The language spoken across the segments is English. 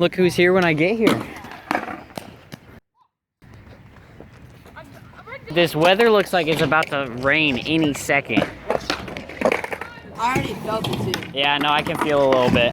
Look who's here when I get here. This weather looks like it's about to rain any second. I already felt it too. Yeah, no, I can feel a little bit.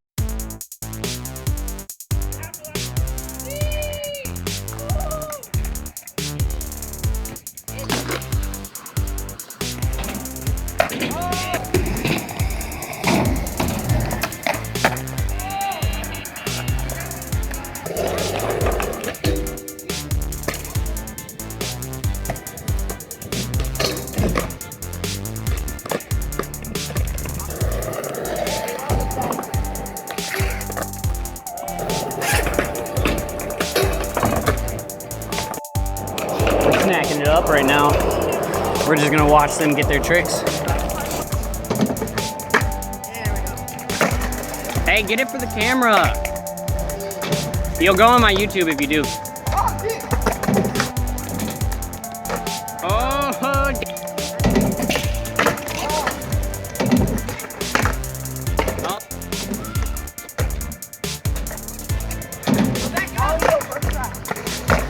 Snacking it up right now. We're just gonna watch them get their tricks. Hey, get it for the camera. You'll go on my YouTube if you do. Oh,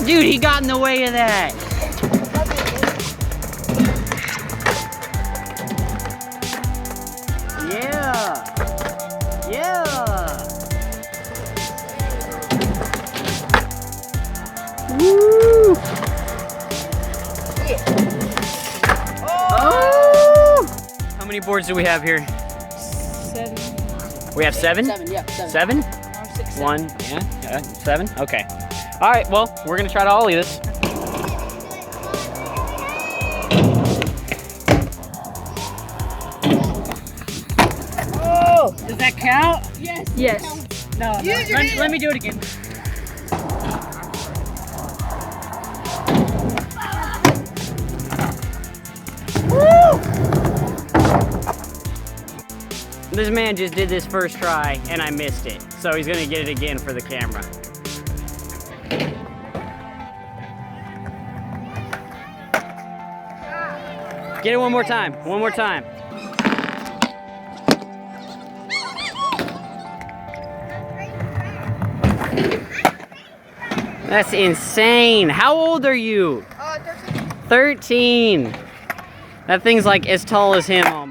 dude, he got in the way of that. Yeah. Yeah. Woo. Oh. How many boards do we have here? 7. We have 7? 7, yeah. 7? 6, 1, yeah, 7? Okay. All right, well, we're gonna try to ollie this. Oh, does that count? Yes. Yes. No, let me do it again. Woo! This man just did this first try and I missed it. So he's gonna get it again for the camera. Get it one more time, one more time. That's insane. How old are you? 13. 13. That thing's like as tall as him almost.